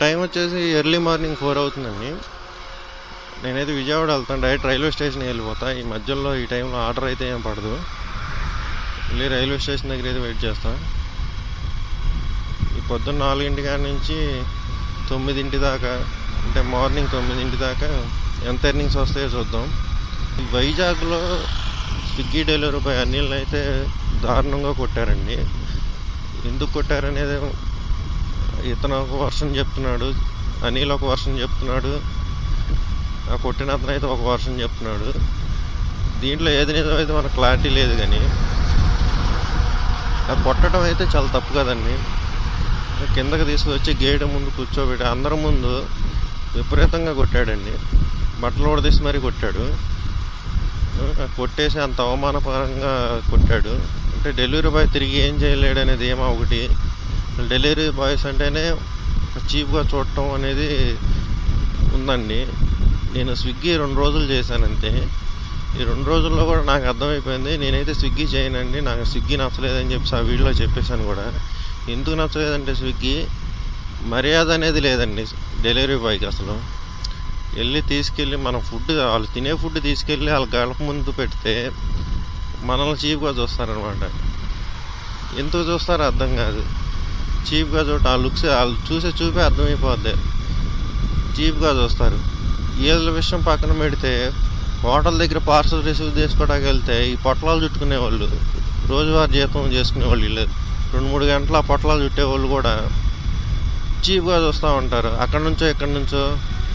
Time వచ్చేసి early morning 4 అవుతుందండి. నేనైతే విజయవాడ వెళ్తాను, డైరెక్ట్ రైల్వే స్టేషన్కి వెళ్ళిపోతా. ఈ మధ్యలో ఈ టైంలో ఆర్డర్ అయితే ఏం పడదు. వెళ్ళి రైల్వే స్టేషన్ దగ్గర అయితే వెయిట్ చేస్తాను. ఈ పొద్దున్న 4 కాడ నుంచి 9 దాకా, అంటే మార్నింగ్ 9 దాకా ఎంత ఎర్నింగ్స్ వస్తాయో చూద్దాం. ఈ వైజాగ్లో స్విగ్గీ డెలివరీ బాయ్ అనిల్ని అయితే దారుణంగా కొట్టారండి. ఎందుకు కొట్టారనేది ఇతను ఒక వర్షన్ చెప్తున్నాడు, అనిల్ ఒక వర్షన్ చెప్తున్నాడు, ఆ కొట్టిన అతను అయితే ఒక వర్షన్ చెప్తున్నాడు. దీంట్లో ఏది నిజం అయితే మనకు క్లారిటీ లేదు. కానీ ఆ కొట్టడం అయితే చాలా తప్పు కదండి. కిందకి తీసుకొచ్చి గేట్ ముందు కూర్చోబెట్టి అందరి ముందు విపరీతంగా కొట్టాడండి. బట్టలు కూడా తీసి మరీ కొట్టాడు. కొట్టేసి అంత అవమానపరంగా కొట్టాడు. అంటే డెలివరీ బాయ్ తిరిగి ఏం చేయలేడు అనేది ఏమో ఒకటి. డెలివరీ బాయ్స్ అంటేనే చీప్గా చూడటం అనేది ఉందండి. నేను స్విగ్గీ 2 రోజులు చేశానంతే. ఈ 2 రోజుల్లో కూడా నాకు అర్థమైపోయింది, నేనైతే స్విగ్గీ చేయనండి, నాకు స్విగ్గీ నచ్చలేదని చెప్పి ఆ వీడియోలో చెప్పేశాను కూడా. ఎందుకు నచ్చలేదంటే స్విగ్గీ మర్యాద అనేది లేదండి డెలివరీ బాయ్కి. అసలు వెళ్ళి తీసుకెళ్ళి మన ఫుడ్, వాళ్ళు తినే ఫుడ్ తీసుకెళ్ళి వాళ్ళ గడప ముందు పెడితే మనల్ని చీప్గా చూస్తారనమాట. ఎందుకు చూస్తారో అర్థం కాదు. చీప్గా చూడ ఆ లుక్స్ వాళ్ళు చూపే అర్థమైపోద్ది. చీప్గా చూస్తారు. వీళ్ళ విషయం పక్కన పెడితే హోటల్ దగ్గర పార్సల్ రిసీవ్ చేసుకోవడానికి వెళ్తే ఈ పొట్లాలు చుట్టుకునేవాళ్ళు, రోజువారీ జీతం చేసుకునేవాళ్ళు వీళ్ళు 2-3 గంటల ఆ పొట్లాలు చుట్టేవాళ్ళు కూడా చీప్గా చూస్తూ ఉంటారు. అక్కడి నుంచో ఇక్కడి నుంచో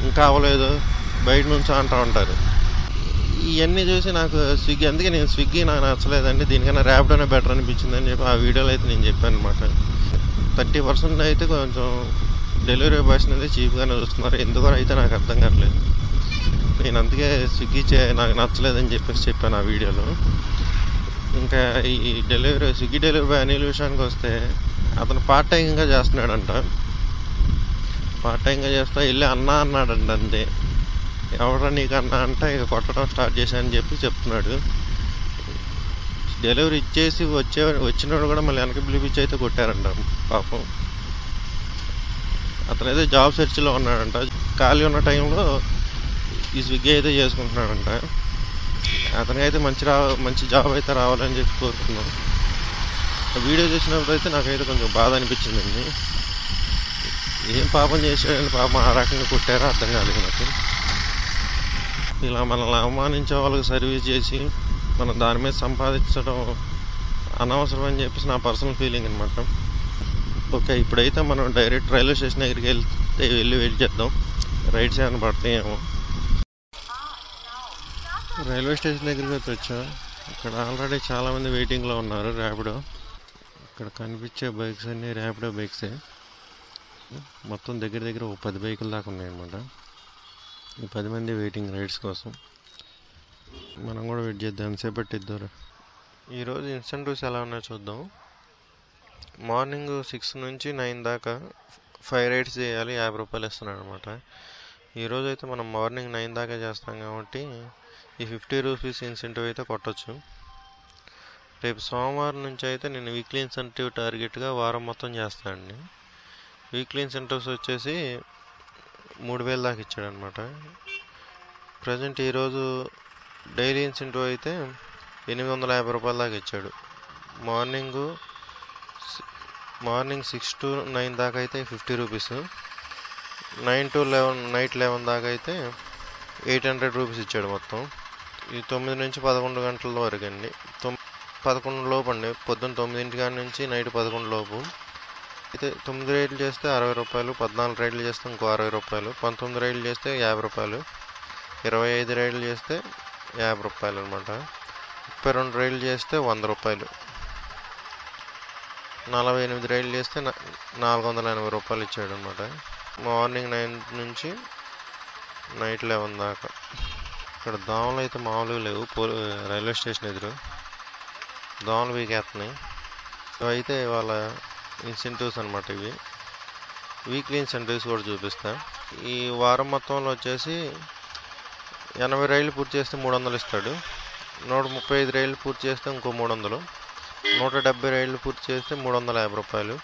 ఇంకా అవ్వలేదు బయట నుంచో అంటూ ఉంటారు. ఇవన్నీ చూసి నాకు స్విగ్గీ, అందుకే నేను స్విగ్గీ నాకు నచ్చలేదండి, దీనికన్నా ర్యాపిడోనే బెటర్ అనిపించింది అని చెప్పి ఆ వీడియోలో అయితే నేను చెప్పాను అనమాట. 30% అయితే కొంచెం డెలివరీ బాయ్స్ అనేది చీప్గానే చూస్తున్నారు. ఎందుకో అయితే నాకు అర్థం కావట్లేదు. నేను అందుకే స్విగ్గీ నాకు నచ్చలేదని చెప్పాను ఆ వీడియోలో. ఇంకా ఈ స్విగ్గీ డెలివరీ బాయ్ అనిల్ విషయానికి వస్తే అతను పార్ట్ టైంగా చేస్తున్నాడంట. పార్ట్ టైంగా చేస్తా వెళ్ళి అన్నా అన్నాడంట. అంతే, ఎవరా నీకు అన్నా అంటే ఇక కొట్టడం స్టార్ట్ చేశానని చెప్తున్నాడు. డెలివరీ ఇచ్చేసి వచ్చినోడు కూడా మళ్ళీ వెనక పిలిపించి అయితే కొట్టారంట పాపం. అతనైతే జాబ్ సెర్చ్లో ఉన్నాడంట. ఖాళీ ఉన్న టైంలో ఈ స్విగ్గీ అయితే చేసుకుంటున్నాడంట. అతనికైతే మంచి జాబ్ అయితే రావాలని చెప్పి కోరుకున్నాం. వీడియో చూసినప్పుడు అయితే నాకైతే కొంచెం బాధ అనిపించిందండి. ఏం పాపం చేసాడని పాపం ఆ రకంగా కొట్టారో అర్థం కాలేదు నాకు. ఇలా మనల్ని అవమానించే వాళ్ళకి సర్వీస్ చేసి మనం దాని మీద సంపాదించడం అనవసరం అని చెప్పేసి నా పర్సనల్ ఫీలింగ్ అనమాట. ఓకే, ఇప్పుడైతే మనం డైరెక్ట్ రైల్వే స్టేషన్ దగ్గరికి వెళ్ళి వెయిట్ చేద్దాం, రైడ్స్ ఏమైనా పడతాయేమో. రైల్వే స్టేషన్ దగ్గరికి అయితే వచ్చా. ఇక్కడ ఆల్రెడీ చాలామంది వెయిటింగ్లో ఉన్నారు ర్యాపిడో. ఇక్కడ కనిపించే బైక్స్ అన్నీ ర్యాపిడో బైక్సే. మొత్తం దగ్గర ఒక 10 బైకుల దాకా ఉన్నాయన్నమాట. ఈ 10 మంది వెయిటింగ్ రైడ్స్ కోసం. మనం కూడా వెయిట్ చేద్దాం, ఎంతసేపు పట్టిద్దారు. ఈరోజు ఇన్సెంటివ్స్ ఎలా ఉన్నాయో చూద్దాం. మార్నింగ్ 6 నుంచి 9 దాకా 5 రైడ్స్ చేయాలి, 50 రూపాయలు ఇస్తున్నాడు అనమాట. ఈరోజు అయితే మనం మార్నింగ్ 9 దాకా చేస్తాం కాబట్టి ఈ 50 రూపీస్ ఇన్సెంటివ్ అయితే కొట్టచ్చు. రేపు సోమవారం నుంచి అయితే నేను వీక్లీ ఇన్సెంటివ్ టార్గెట్గా వారం మొత్తం చేస్తానండి. వీక్లీ ఇన్సెంటివ్స్ వచ్చేసి 3000 దాకా ఇచ్చాడనమాట. ప్రజెంట్ ఈరోజు డైలీ ఇన్సెంటివ్ అయితే 850 రూపాయల దాకా ఇచ్చాడు. మార్నింగ్ 6 to 9 దాకా అయితే 50 రూపీస్, 9 to 11 నైట్ 11 దాకా అయితే 800 రూపీస్ ఇచ్చాడు మొత్తం. ఈ 9 నుంచి 11 గంటల వరకు అండి. 11 లోపు అండి, పొద్దున్న 9 కాడ నుంచి నైట్ 11 లోపు. అయితే 9 రైడ్లు చేస్తే 60 రూపాయలు, 14 రైడ్లు చేస్తే ఇంకో 60 రూపాయలు, 19 రైడ్లు చేస్తే 50 రూపాయలు, 25 రైడ్లు చేస్తే 50 రూపాయలు అనమాట. 32 రైడ్లు చేస్తే 100 రూపాయలు, 48 రైడ్లు చేస్తే 480 రూపాయలు ఇచ్చాడు అనమాట. మార్నింగ్ 9 నుంచి నైట్ 11 దాకా. ఇక్కడ దోమలు అయితే మామూలుగా లేవు. రైల్వే స్టేషన్ ఎదురు దోమలు వీకేస్తున్నాయి. ఇవైతే వాళ్ళ ఇన్సెంటివ్స్ అనమాట. ఇవి వీక్లీ ఇన్సెంటివ్స్ కూడా చూపిస్తా. ఈ వారం మొత్తంలో వచ్చేసి 80 రైళ్ళు పూర్తి చేస్తే 300 ఇస్తాడు, 135 రైళ్ళు పూర్తి చేస్తే ఇంకో 300, 170 రైళ్ళు పూర్తి చేస్తే 350 రూపాయలు,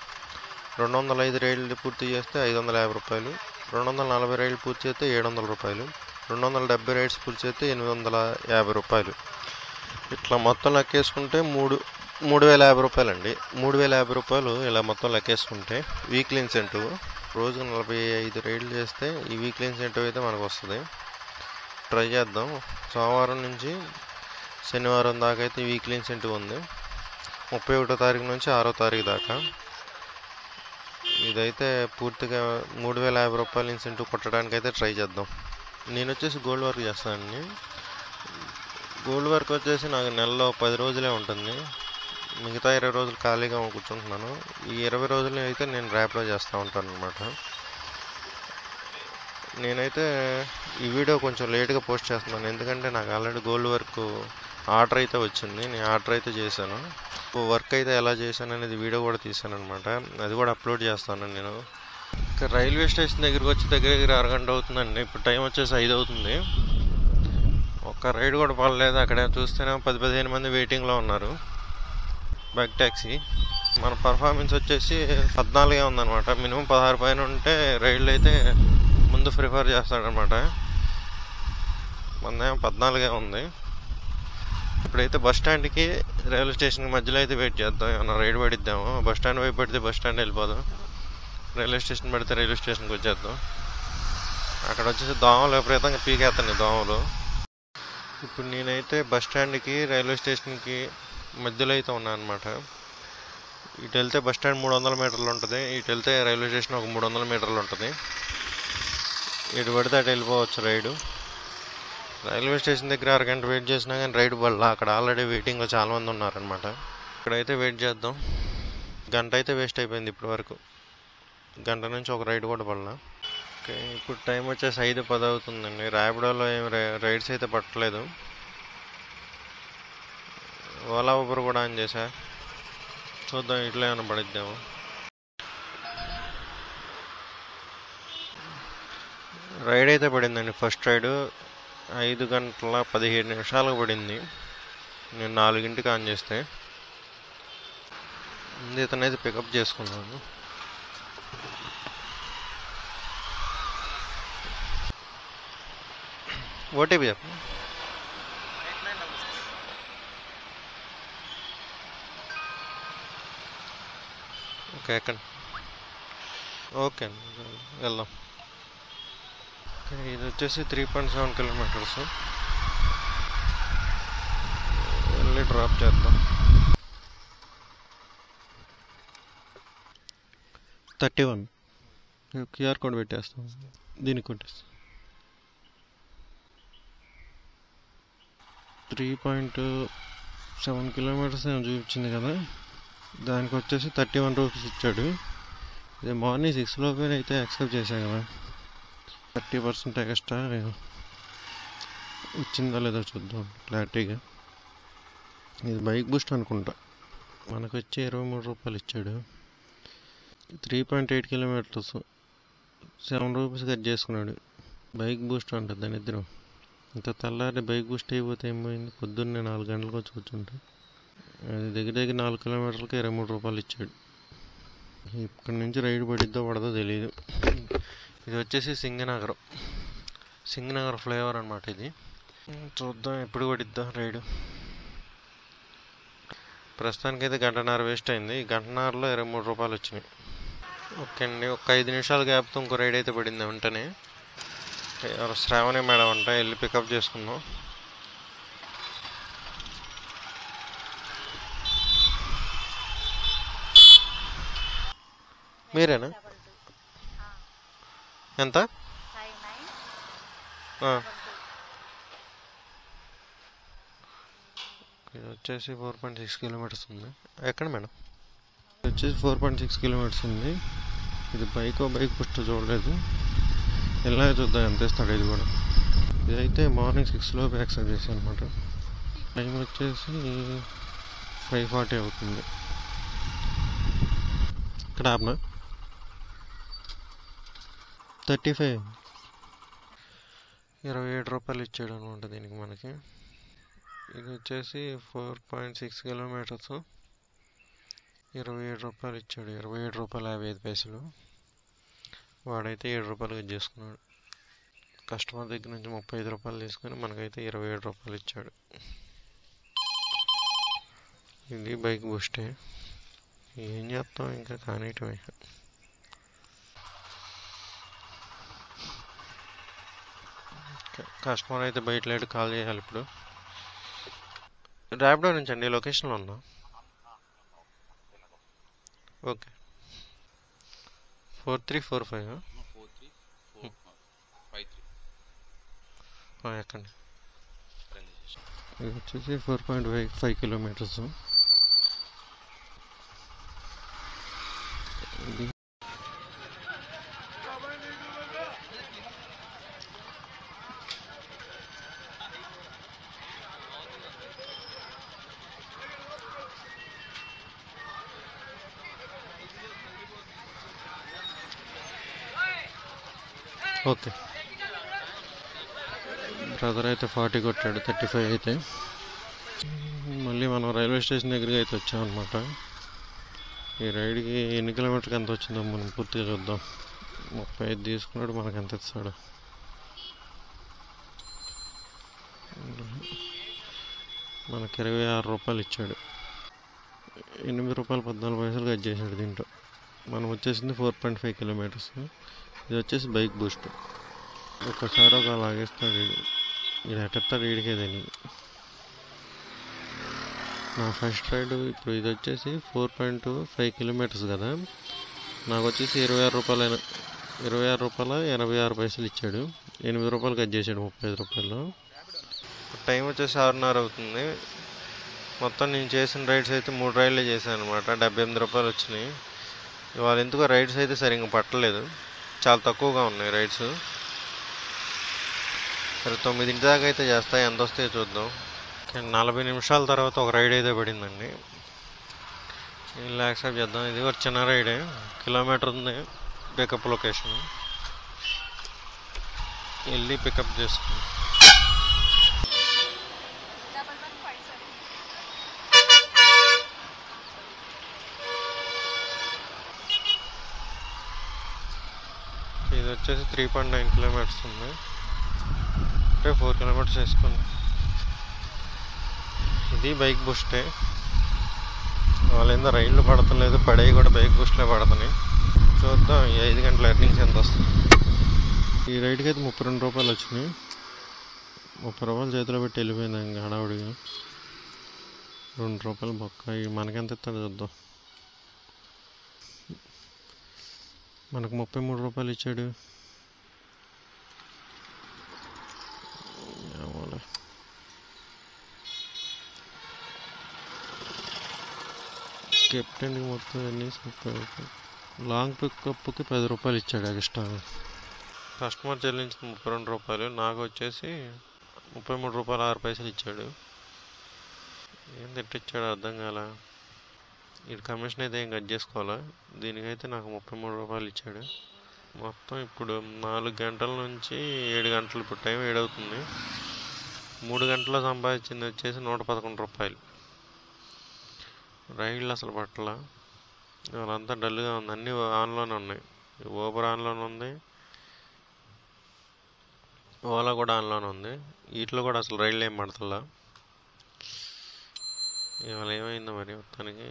205 రైళ్ళు పూర్తి చేస్తే 550 రూపాయలు, 240 రైళ్ళు పూర్తి చేస్తే 700 రూపాయలు, 270 రైడ్స్ పూర్తి చేస్తే 850 రూపాయలు. ఇట్లా మొత్తం లెక్కేసుకుంటే 3050 రూపాయలండి. 3050 రూపాయలు ఇలా మొత్తం లెక్కేసుకుంటే వీక్లీ ఇన్సెంటివ్ రోజుకు 45 రైడ్లు చేస్తే ఈ వీక్లీ ఇన్సెంటివ్ అయితే మనకు వస్తుంది. ట్రై చేద్దాం. సోమవారం నుంచి శనివారం దాకా అయితే వీక్లీ ఇన్సెంటివ్ ఉంది. 31వ తారీఖు నుంచి 6వ తారీఖు దాకా. ఇదైతే పూర్తిగా 3050 రూపాయలు ఇన్సెంటివ్ కొట్టడానికి అయితే ట్రై చేద్దాం. నేను వచ్చేసి గోల్డ్ వర్క్ చేస్తానండి. గోల్డ్ వర్క్ వచ్చేసి నాకు నెలలో 10 రోజులే ఉంటుంది. మిగతా 20 రోజులు ఖాళీగా కూర్చుంటున్నాను. ఈ 20 రోజులు అయితే నేను ర్యాప్లో చేస్తూ ఉంటాను అనమాట. నేనైతే ఈ వీడియో కొంచెం లేట్గా పోస్ట్ చేస్తున్నాను, ఎందుకంటే నాకు ఆల్రెడీ గోల్డ్ వర్క్ ఆర్డర్ అయితే వచ్చింది. నేను ఆర్డర్ అయితే చేశాను. వర్క్ అయితే ఎలా చేశాను అనేది వీడియో కూడా తీశాను అనమాట. అది కూడా అప్లోడ్ చేస్తాను నేను. ఇంకా రైల్వే స్టేషన్ దగ్గరికి వచ్చి దగ్గర అరగంట అవుతుందండి. ఇప్పుడు టైం వచ్చేసి 5 అవుతుంది. ఒక్క రైడ్ కూడా పడలేదు. అక్కడ చూస్తేనే 10-15 మంది వెయిటింగ్లో ఉన్నారు. బైక్ ట్యాక్సీ మన పర్ఫార్మెన్స్ వచ్చేసి 14 ఉందన్నమాట. మినిమం 16 పైన ఉంటే రైళ్ళు అయితే ముందు ప్రిఫర్ చేస్తాడనమాట. మన 14 ఉంది. ఇప్పుడైతే బస్ స్టాండ్కి రైల్వే స్టేషన్కి మధ్యలో అయితే వెయిట్ చేద్దాం. ఏమన్నా రైడ్ పడిద్దాము. బస్ స్టాండ్ వైపు పడితే బస్ స్టాండ్ వెళ్ళిపోదాం, రైల్వే స్టేషన్ పడితే రైల్వే స్టేషన్కి వచ్చేద్దాం. అక్కడ వచ్చేసి దోమలు విపరీతంగా పీకేస్తాను దోమలు. ఇప్పుడు నేనైతే బస్ స్టాండ్కి రైల్వే స్టేషన్కి మధ్యలో అయితే ఉన్నాను అనమాట. ఇటు వెళ్తే బస్ స్టాండ్ 300 మీటర్లు ఉంటుంది, ఇటు వెళ్తే రైల్వే స్టేషన్ ఒక 300 మీటర్లు ఉంటుంది. ఇటు పడితే అటు వెళ్ళిపోవచ్చు రైడు. రైల్వే స్టేషన్ దగ్గర అరగంట వెయిట్ చేసినా కానీ రైడ్ పడలా. అక్కడ ఆల్రెడీ వెయిటింగ్లో చాలామంది ఉన్నారనమాట. ఇక్కడైతే వెయిట్ చేద్దాం. గంట అయితే వేస్ట్ అయిపోయింది ఇప్పటి వరకు. గంట నుంచి ఒక రైడ్ కూడా పడలా. ఓకే, ఇప్పుడు టైం వచ్చేసి 5:10 అవుతుందండి. ర్యాపిడోలో ఏం రైడ్స్ అయితే పట్టలేదు. ఓలా ఊబర్ కూడా ఆన్ చేశా. చూద్దాం ఇట్లా ఏమైనా పడిద్దాము. రైడ్ అయితే పడిందండి. ఫస్ట్ రైడు 5:17 పడింది. నేను 4కి ఆన్ చేస్తే ఇతనైతే పికప్ చేసుకున్నాను. ఓటీపీ చెప్పు. ఓకే, ఎక్కండి. ఓకే అండి, వెళ్దాం. ఓకే, ఇది వచ్చేసి 3.7 కిలోమీటర్స్. వెళ్ళి డ్రాప్ చేద్దాం. 31 క్యూఆర్ కోడ్ పెట్టేస్తాం. దీనికి కొట్టేస్తాం. 3.7 కిలోమీటర్స్ ఏమో చూపించింది కదా, దానికి వచ్చేసి 31 రూపీస్ ఇచ్చాడు. ఇది మార్నింగ్ 6 లోపే అయితే యాక్సెప్ట్ చేశాను కదా. 30% ఎక్స్ట్రా వచ్చిందో లేదో చూద్దాం క్లారిటీగా. ఇది బైక్ బూస్ట్ అనుకుంటా. మనకు వచ్చి 23 రూపాయలు ఇచ్చాడు. 3.8 కిలోమీటర్స్ 7 రూపీస్ కట్ చేసుకున్నాడు. బైక్ బూస్ట్ అంటుంది దాని ఇద్దరు. ఇంత తెల్లారి బైక్ బూస్ట్ అయిపోతే ఏమైంది. పొద్దున్నే 4 గంటలకు వచ్చి కూర్చుంటే అది దగ్గర 4 కిలోమీటర్లకి 23 రూపాయలు ఇచ్చాడు. ఇక్కడి నుంచి రైడ్ పడిద్దో పడదో తెలియదు. ఇది వచ్చేసి సింగనగర్ ఫ్లైఓవర్ అనమాట. ఇది చూద్దాం ఎప్పుడు పడిద్దో రైడు. ప్రస్తుతానికైతే 1.5 గంట వేస్ట్ అయింది. ఈ 1.5 గంటలో 23 రూపాయలు వచ్చినాయి. ఓకే అండి, ఒక 5 నిమిషాల గ్యాప్తో ఇంకో రైడ్ అయితే పడింది వెంటనే. శ్రావణి మేడం అంట, వెళ్ళి పికప్ చేసుకుందాం. మీరేనా? ఎంత? ఇది వచ్చేసి 4.6 కిలోమీటర్స్ ఉంది. ఎక్కడ మేడం? ఇది వచ్చేసి 4.6 కిలోమీటర్స్ ఉంది. ఇది బైక్ బూస్ట్ చూడలేదు. ఎలా చూద్దాం ఎంత ఇస్తాడు. ఇది కూడా ఇదైతే మార్నింగ్ 6 లోపు యాక్సెప్ట్ చేశాను అనమాట. టైం వచ్చేసి 5:40 అవుతుంది. ఇక్కడ ఆపనా? 35 27 రూపాయలు ఇచ్చాడు అనమాట దీనికి మనకి. ఇది వచ్చేసి 4.6 కిలోమీటర్స్ రూ. 27 ఇచ్చాడు. రూ. 27.55. వాడైతే రూ. 7 చేసుకున్నాడు. కస్టమర్ దగ్గర నుంచి రూ. 35 తీసుకొని మనకైతే రూ. 27 ఇచ్చాడు. ఇది బైక్ బూస్టే. ఏం చేస్తాం, ఇంకా కానియటమే. కస్టమర్ అయితే బయట లేట్ కాల్ చేయాలి ఇప్పుడు. ర్యాపిడో నుంచి అండి, లొకేషన్లో ఉన్నా. ఓకే. 4345 ఎక్కండి. ఇది వచ్చేసి 4.5 కిలోమీటర్స్. ఓకే. బ్రదర్ అయితే 40 కొట్టాడు, 35 అయితే. మళ్ళీ మనం రైల్వే స్టేషన్ దగ్గరికి అయితే వచ్చామన్నమాట. ఈ రైడ్కి ఎన్ని కిలోమీటర్కి ఎంత వచ్చిందో మనం పూర్తిగా చూద్దాం. 35 తీసుకున్నాడు, మనకు ఎంత ఇస్తాడు. మనకి రూ. 26 ఇచ్చాడు. రూ. 8.14 కట్ చేశాడు దీంట్లో. మనం వచ్చేసింది 4.5 కిలోమీటర్స్. ఇది వచ్చేసి బైక్ బూస్ట్. ఒక్కసారి ఒక లాగేస్తాడు. ఇది ఎట్టేస్తాడు, వీడికే తెలియదు. నా ఫస్ట్ రైడ్ ఇప్పుడు ఇది వచ్చేసి 4.5 కిలోమీటర్స్ కదా. నాకు వచ్చేసి రూ. 26.86 ఇచ్చాడు. రూ. 8 కట్ చేశాడు రూ. 35. టైం వచ్చేసి 6:30 అవుతుంది. మొత్తం నేను చేసిన రైడ్స్ అయితే 3 రైడ్లే చేశాను అనమాట. రూ. 78 వచ్చినాయి. ఇవాళ ఎందుకో రైడ్స్ అయితే సరిగ్గా పట్టలేదు, చాలా తక్కువగా ఉన్నాయి రైడ్స్. సరే 9 దాకా అయితే చేస్తాయి, ఎంత వస్తాయో చూద్దాం. 40 నిమిషాల తర్వాత ఒక రైడ్ అయితే పడిందండి. ఇలా యాక్సెప్ట్ చేద్దాం. ఇది ఒక చిన్న రైడే, కిలోమీటర్ ఉంది పికప్ లొకేషన్. వెళ్ళి పికప్ చేసుకుందాం. ఇది వచ్చేసి 3.9 కిలోమీటర్స్ ఉంది, అంటే 4 కిలోమీటర్స్ వేసుకుని. ఇది బైక్ బూస్టే. వాళ్ళు ఏందో రైళ్ళు పడతలేదు, పడేవి కూడా బైక్ బూస్ట్లే పడుతున్నాయి. చూద్దాం ఈ 5 గంటల ఎర్నింగ్స్ ఎంత వస్తుంది. ఈ రైడ్కి అయితే రూ. 32 వచ్చినాయి. రూ. 30 చేతిలో పెట్టి వెళ్ళిపోయింది ఇంకా హడావుడిగా. రూ. 2 బొక్క. ఇవి మనకెంత ఇస్తాడో చూద్దాం. మనకు రూ. 33 ఇచ్చాడు. కెప్టెన్కి మొత్తం అన్నీ 30 రూపాయలు. లాంగ్ పికప్కి రూ. 10 ఇచ్చాడు ఎక్స్ట్రా. కస్టమర్ చెల్లించిన రూ. 32. నాకు వచ్చేసి రూ. 33.06 ఇచ్చాడు. ఏం తిట్టిచ్చాడు అర్థం కాల. ఇటు కమిషన్ అయితే ఏం కట్ చేసుకోవాలా. దీనికైతే నాకు రూ. 33 ఇచ్చాడు. మొత్తం ఇప్పుడు 4 గంటల నుంచి 7 గంటలు. ఇప్పుడు టైం 7 అవుతుంది. 3 గంటల్లో సంపాదించింది వచ్చేసి రూ. 111. రైళ్ళు అసలు పట్టల. వాళ్ళంతా డల్గా ఉంది. అన్నీ ఆన్లోనే ఉన్నాయి. ఊబర్ ఆన్లోనే ఉంది, ఓలా కూడా ఆన్లోనే ఉంది. వీటిలో కూడా అసలు రైళ్ళు ఏం పడతలా. ఇవాళ ఏమైందో మరి. మొత్తానికి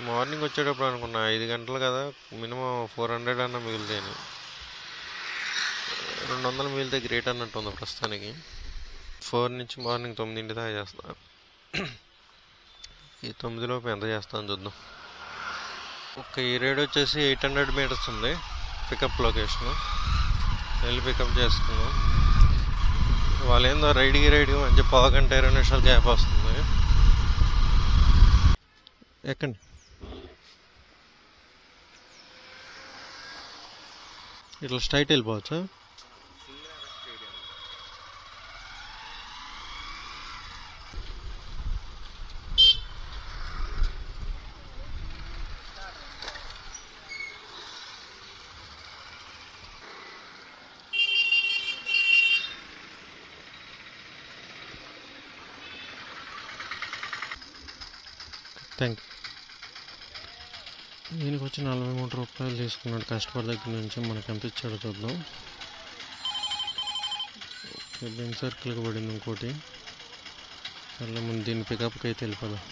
మార్నింగ్ వచ్చేటప్పుడు అనుకున్నా 5 గంటలు కదా, మినిమం 400 అన్న మిగులుతాయి. 200 మిగిలితే గ్రేట్ అన్నట్టు ఉంది ప్రస్తుతానికి. 4 నుంచి మార్నింగ్ 9 దాకా చేస్తా. ఈ 9 లోపు ఎంత చేస్తాను చూద్దాం. ఈ రైడ్ వచ్చేసి 800 మీటర్స్ ఉంది పికప్ లొకేషన్. వెళ్ళి పికప్ చేసుకున్నాం. వాళ్ళు ఏందో రైడ్కి మంచి 1/2 గంట 20 నిమిషాలు గ్యాప్ వస్తుంది. ఎక్కండి. ఇట్లా స్ట్రైట్ వెళ్ళిపోవచ్చా? Thank you. దీనికి వచ్చి 43 రూపాయలు తీసుకున్నాడు కస్టమర్ దగ్గర నుంచి. మనకి ఎంత ఇచ్చాడో చూద్దాం. ఓకే, బెంజ్ సర్కిల్కి పడింది ఇంకోటి. సర్లే, ముందు దీన్ని పికప్కి అయితే వెళ్ళిపోదాం.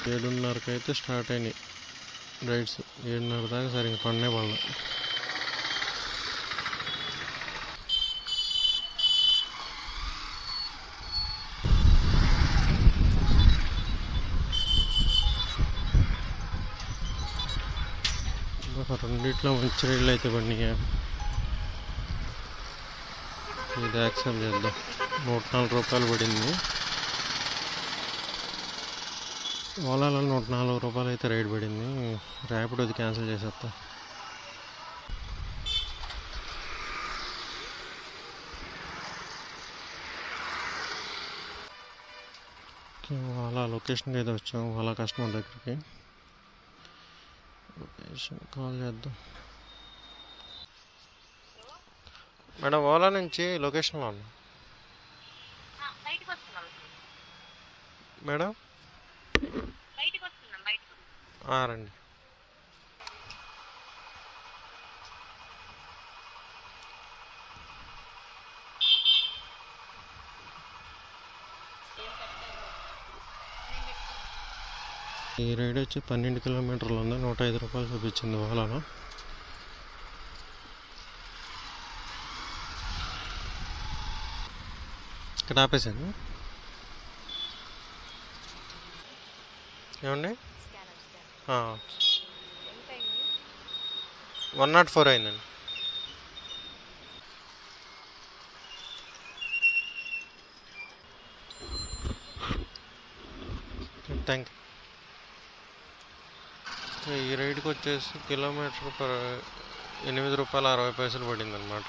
7:30కి అయితే స్టార్ట్ అయినాయి రైడ్స్. 7:30 దాకా సరిగ్గా పడినే పడలే. రెండిట్లో మంచి రైళ్ళు అయితే పడినాయి. ఇది యాక్సెప్ట్ చేద్దాం. 104 రూపాయలు పడింది. ఓలాలో 104 రూపాయలు అయితే రైడ్ పడింది. ర్యాపిడోది క్యాన్సిల్ చేసేస్తా. ఓలా లొకేషన్కి అయితే వచ్చాం. ఓలా కస్టమర్ దగ్గరికి లొకేషన్ కాల్ చేద్దాం. మేడం, ఓలా నుంచి లొకేషన్లో ఉన్నా మేడం. రండి. ఈ రైడ్ వచ్చి 12 కిలోమీటర్లు ఉంది. 105 రూపాయలు చూపించింది ఓలాలో. ఇక్కడ ఆపేసాను. ఏమండి? 104 అయిందండి. Thank you. ఈ రైడ్కి వచ్చేసి కిలోమీటర్ పర్ 8 రూపాయల 60 పైసలు పడింది అనమాట.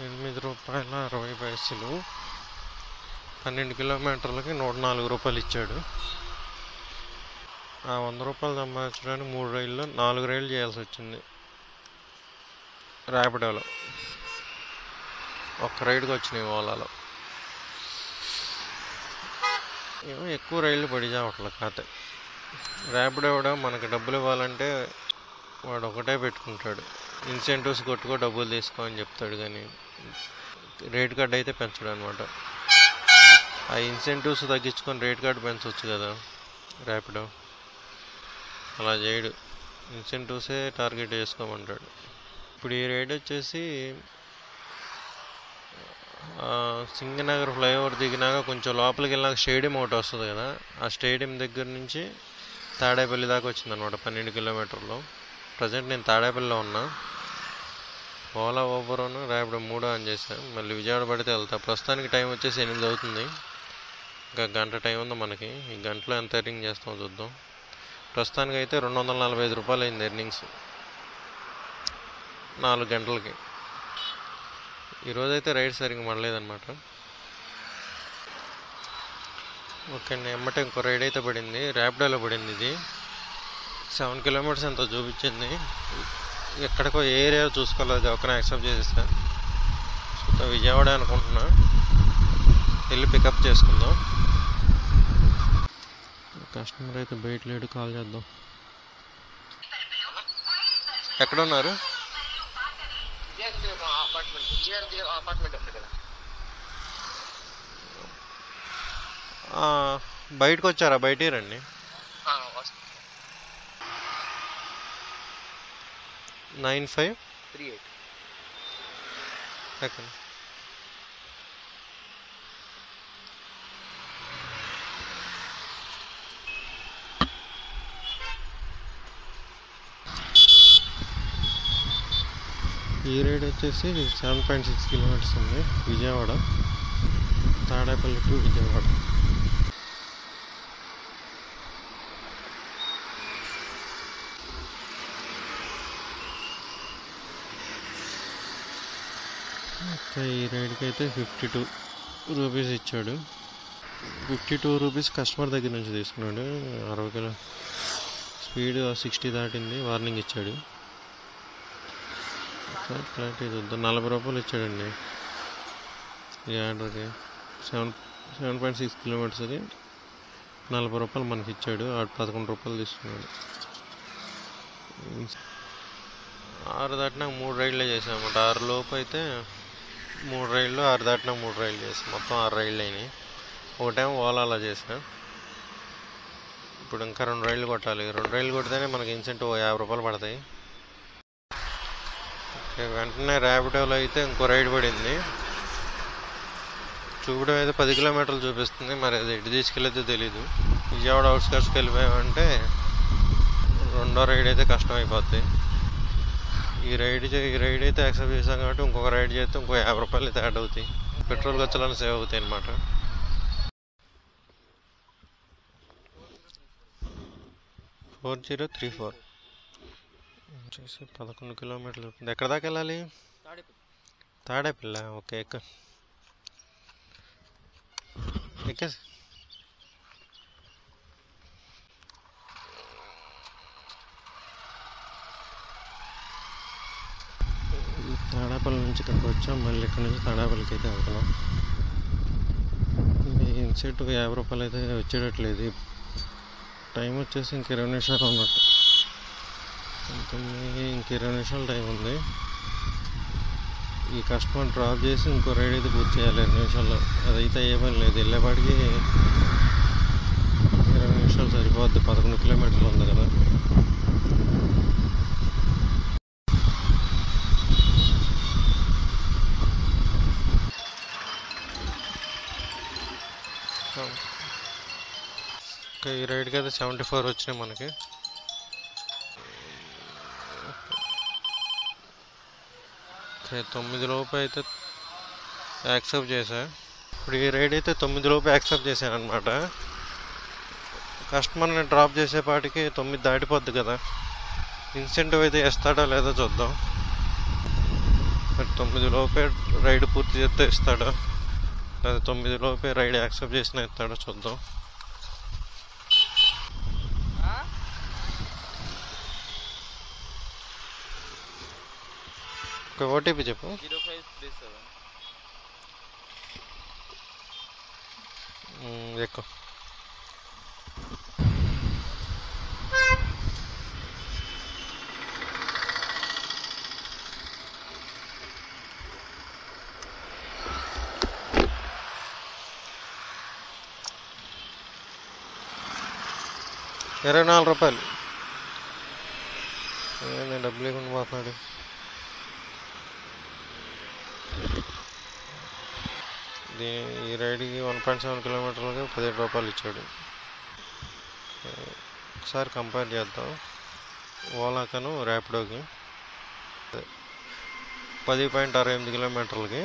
8 రూపాయల 60 పైసలు. 12 కిలోమీటర్లకి 104 రూపాయలు ఇచ్చాడు. ఆ 100 రూపాయలు సంపాదించడానికి 3 రైళ్ళు 4 రైళ్ళు చేయాల్సి వచ్చింది ర్యాపిడోలో. ఒక్క రైడ్కి వచ్చినాయి ఓలాలో. ఏమో ఎక్కువ రైళ్ళు పడి చావట్లే. కాతే ర్యాపిడో కూడా మనకు డబ్బులు ఇవ్వాలంటే వాడు ఒకటే పెట్టుకుంటాడు. ఇన్సెంటివ్స్ కొట్టుకో డబ్బులు తీసుకో అని చెప్తాడు, కానీ రేట్ కార్డ్ అయితే పెంచడు అనమాట. ఆ ఇన్సెంటివ్స్ తగ్గించుకొని రేట్ కార్డ్ పెంచవచ్చు కదా ర్యాపిడో. అలా చేయడు, ఇన్సెంటివ్సే టార్గెట్ చేసుకోమంటాడు. ఇప్పుడు ఈ రైడ్ వచ్చేసి సింగనగర్ ఫ్లైఓవర్ దిగినాక కొంచెం లోపలికి వెళ్ళినాక స్టేడియం ఒకటి వస్తుంది కదా, ఆ స్టేడియం దగ్గర నుంచి తాడేపల్లి దాకా వచ్చిందనమాట. 12 కిలోమీటర్లు. ప్రజెంట్ నేను తాడేపల్లిలో ఉన్నా. ఓలా, ఊబర్ను ర్యాపిడో 3 ఆన్ చేశాను. మళ్ళీ విజయవాడ పడితే వెళ్తా. ప్రస్తుతానికి టైం వచ్చేసి 8 అవుతుంది. ఇంకా గంట టైం ఉంది మనకి. ఈ గంటలో ఎంత ఎర్నింగ్ చేస్తామో చూద్దాం. ప్రస్తుతానికి అయితే 245 రూపాయలు అయింది ఎర్నింగ్స్ 4 గంటలకి. ఈరోజైతే రైడ్ సరిగ్గా పడలేదన్నమాట. ఓకే అండి, ఎమ్మటే ఇంకో రైడ్ అయితే పడింది. ర్యాపిడోలో పడింది. ఇది 7 కిలోమీటర్స్ ఎంతో చూపించింది. ఎక్కడికో ఏరియా చూసుకోలేదు, ఒక్కనే యాక్సెప్ట్ చేసేసా. సో విజయవాడ అనుకుంటున్నా. వెళ్ళి పికప్ చేసుకుందాం. కస్టమర్ అయితే బయట లేడు, కాల్ చేద్దాం. ఎక్కడ ఉన్నారు? బయటకు వచ్చారా? బయటే రండి. 9538 సెకండ్. ఈ రైడ్ వచ్చేసి 7.6 కిలోమీటర్స్ ఉంది. విజయవాడ, తాడేపల్లి టు విజయవాడ. ఓకే, ఈ రైడ్కి అయితే 52 రూపీస్ ఇచ్చాడు. 52 రూపీస్ కస్టమర్ దగ్గర నుంచి తీసుకున్నాడు. 60 కిలో స్పీడ్ 60 దాటింది, వార్నింగ్ ఇచ్చాడు. క్లారిటీ చూద్దాం. 40 రూపాయలు ఇచ్చాడండి ఈ ఆర్డర్కి. 7.6 కిలోమీటర్స్ అది 40 రూపాయలు మనకి ఇచ్చాడు. 11 రూపాయలు తీసుకున్నాడు. 6 దాటినాక 3 రైడ్లే చేసాము. 6 లోపు అయితే 3 రైళ్ళు, 6 దాటినాక 3 రైళ్ళు చేసాం. మొత్తం 6 రైళ్ళు అయినాయి. ఒకటేమో ఓలాలో చేసా. ఇప్పుడు ఇంకా 2 రైళ్ళు కొట్టాలి. 2 రైళ్ళు కొడితేనే మనకి ఇన్సెంటివ్ 50 రూపాయలు పడతాయి. వెంటనే ర్యాపిడోలో అయితే ఇంకో రైడ్ పడింది. చూపడం అయితే 10 కిలోమీటర్లు చూపిస్తుంది. మరి అది ఎటు తీసుకెళ్ళేదో తెలీదు. విజయవాడ అవుట్స్కట్స్కి వెళ్ళిపోయామంటే రెండో రైడ్ అయితే కష్టం అయిపోద్ది. ఈ రైడ్ అయితే యాక్సెప్ట్ చేసాం కాబట్టి ఇంకొక రైడ్ చేస్తే ఇంకో 50 రూపాయలు అయితే యాడ్ అవుతాయి. పెట్రోల్ ఖర్చులను సేవ్ అవుతాయి అన్నమాట. 4034 వచ్చేసి 11 కిలోమీటర్లు. ఎక్కడ దాకా వెళ్ళాలి? తాడేపల్లి. ఓకే, ఎక్కే తాడేపల్లి నుంచి ఇక్కడికి వచ్చాం. మళ్ళీ ఇక్కడ నుంచి తాడేపల్లికి అయితే వెళ్తున్నాం. ఇన్సెట్ 50 రూపాయలు అయితే వచ్చేటట్లేదు. టైం వచ్చేసి ఇంక 20 నిమిషాలు ఉన్నట్టు. ఇంక 20 నిమిషాలు టైం ఉంది. ఈ కస్టమర్ డ్రాప్ చేసి ఇంకో రైడ్ అయితే పూర్తి చేయాలి 2 నిమిషాల్లో. అదైతే ఏ పని లేదు. వెళ్ళేపాటికి 20 నిమిషాలు సరిపోద్ది. 11 కిలోమీటర్లు ఉంది కదా. ఈ రైడ్కి అయితే 74 వచ్చినాయి మనకి. ఓకే, 9 లోపు అయితే యాక్సెప్ట్ చేశా. ఇప్పుడు ఈ రైడ్ అయితే 9 లోపు యాక్సెప్ట్ చేశాను అనమాట. కస్టమర్ని డ్రాప్ చేసేపాటికి 9 దాటిపోద్ది కదా. ఇన్సెంటివ్ అయితే ఇస్తాడో లేదో చూద్దాం. మరి 9 లోపే రైడ్ పూర్తి చేస్తే ఇస్తాడో, లేదా 9 లోపే రైడ్ యాక్సెప్ట్ చేసినా ఇస్తాడో చూద్దాం. ఒక ఓటీపీ చెప్పు. 0537 ఎక్కువ. ₹24. నేను డబ్బులు ఇవ్వకుండా పోతున్నాడు. ఈ రైడ్కి 1.7 కిలోమీటర్లకి 17 రూపాయలు ఇచ్చాడు. ఒకసారి కంపేర్ చేద్దాం. ఓలాకను ర్యాపిడోకి 10.68 కిలోమీటర్లకి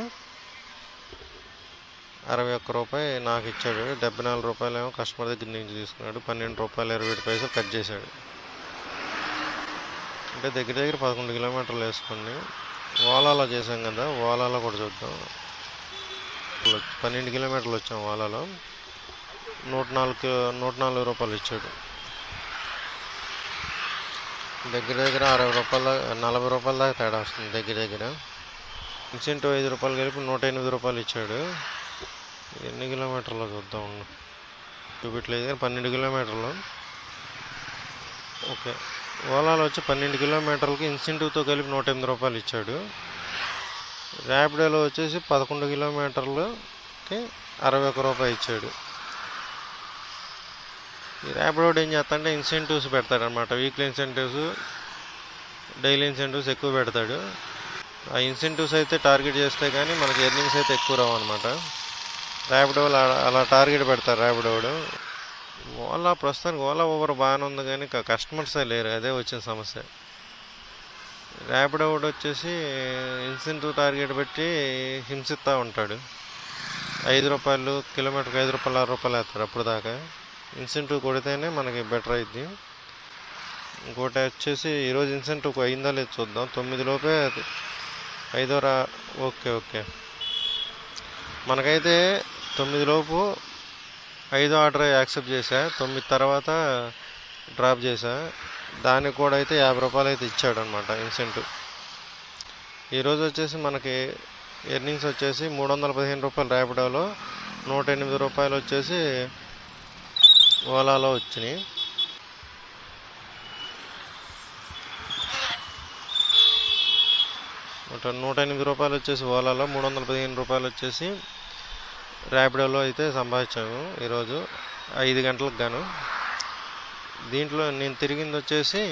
61 రూపాయి నాకు ఇచ్చాడు. 74 రూపాయలు ఏమో కస్టమర్ దగ్గర నుంచి తీసుకున్నాడు. 12 రూపాయలు 27 పైసలు కట్ చేశాడు. అంటే దగ్గర 11 కిలోమీటర్లు వేసుకోండి. ఓలాలో చేసాం కదా, ఓలాలో కూడా చూద్దాం. 12 కిలోమీటర్లు వచ్చాం. ఓలాలో 104 రూపాయలు ఇచ్చాడు. దగ్గర 60 రూపాయల 40 రూపాయల దాకా తేడా వస్తుంది దగ్గర. ఇన్సెంటివ్ 5 రూపాయలు కలిపి 108 రూపాయలు ఇచ్చాడు. ఎన్ని కిలోమీటర్లు చూద్దాం. చూపించలేదు కానీ 12 కిలోమీటర్లు. ఓకే, ఓలాలో వచ్చి 12 కిలోమీటర్లకి ఇన్సెంటివ్తో కలిపి 108 రూపాయలు ఇచ్చాడు. ర్యాపిడోలో వచ్చేసి 11 కిలోమీటర్లకి 61 రూపాయలు ఇచ్చాడు. ఈ ర్యాపిడో ఏం చేస్తాడంటే ఇన్సెంటివ్స్ పెడతాడనమాట. వీక్లీ ఇన్సెంటివ్స్, డైలీ ఇన్సెంటివ్స్ ఎక్కువ పెడతాడు. ఆ ఇన్సెంటివ్స్ అయితే టార్గెట్ చేస్తే కానీ మనకి ఎర్నింగ్స్ అయితే ఎక్కువ రావు అనమాట. ర్యాపిడోలో అలా టార్గెట్ పెడతారు ర్యాపిడోడు. ఓలా ప్రస్తుతానికి ఓలా ఊబర్ బాగానే ఉంది కానీ కస్టమర్సే లేరు. అదే వచ్చిన సమస్య. ర్యాపిడో వచ్చేసి ఇన్సెంటివ్ టార్గెట్ పెట్టి హింసిస్తూ ఉంటాడు. 5 రూపాయలు కిలోమీటర్కి 5 రూపాయలు 6 రూపాయలు వేస్తాడు. అప్పుడు దాకా ఇన్సెంటివ్ కొడితేనే మనకి బెటర్ అయింది. ఇంకోటి వచ్చేసి ఈరోజు ఇన్సెంటివ్ అయిందో లేదు చూద్దాం. 9 లోపే 5 ఓకే మనకైతే 9 లోపు 5 ఆర్డర్ యాక్సెప్ట్ చేశా. 9 తర్వాత డ్రాప్ చేశా. దానికి కూడా అయితే 50 రూపాయలు అయితే ఇచ్చాడు అనమాట ఇన్సెంటివ్. ఈరోజు వచ్చేసి మనకి ఎర్నింగ్స్ వచ్చేసి 315 రూపాయలు ర్యాపిడోలో, 108 రూపాయలు వచ్చేసి ఓలాలో వచ్చినాయి. ₹108 వచ్చేసి ఓలాలో, ₹315 వచ్చేసి ర్యాపిడోలో అయితే సంపాదించాను ఈరోజు 5 గంటలకు గాను. దీంట్లో నేను తిరిగింది వచ్చేసి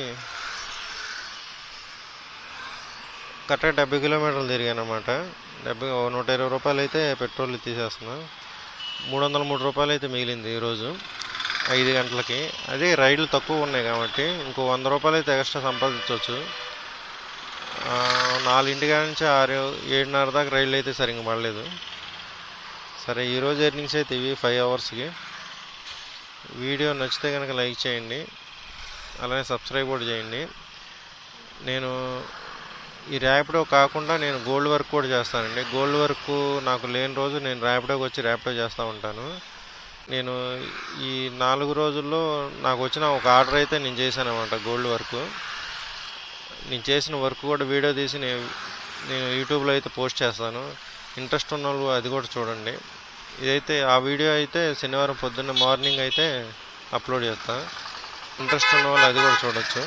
కరెక్ట్గా 70 కిలోమీటర్లు తిరిగాను అనమాట. ₹120 అయితే పెట్రోల్ తీసేస్తున్నా. ₹303 అయితే మిగిలింది ఈరోజు 5 గంటలకి. అదే రైళ్లు తక్కువ ఉన్నాయి కాబట్టి ఇంకో ₹100 అయితే ఎక్స్ట్రా సంపాదించవచ్చు. 4 నుంచి 7:30 దాకా రైళ్ళు అయితే సరిగ్గా పడలేదు. సరే, ఈరోజు ఎర్నింగ్స్ అయితే ఇవి 5 అవర్స్కి. వీడియో నచ్చితే కనుక లైక్ చేయండి, అలానే సబ్స్క్రైబ్ కూడా చేయండి. నేను ఈ ర్యాపిడో కాకుండా నేను గోల్డ్ వర్క్ కూడా చేస్తానండి. గోల్డ్ వర్క్ నాకు లేని రోజు నేను ర్యాపిడోకి వచ్చి ర్యాపిడో చేస్తూ ఉంటాను. నేను ఈ 4 రోజుల్లో నాకు వచ్చిన ఒక ఆర్డర్ అయితే నేను చేశాను అనమాట. గోల్డ్ వర్క్ నేను చేసిన వర్క్ కూడా వీడియో తీసి నేను యూట్యూబ్లో అయితే పోస్ట్ చేస్తాను. ఇంట్రెస్ట్ ఉన్న వాళ్ళు అది కూడా చూడండి. ఇదైతే ఆ వీడియో అయితే శనివారం పొద్దున్న మార్నింగ్ అయితే అప్లోడ్ చేస్తాను. ఇంట్రెస్ట్ ఉన్న వాళ్ళు అది కూడా చూడొచ్చు.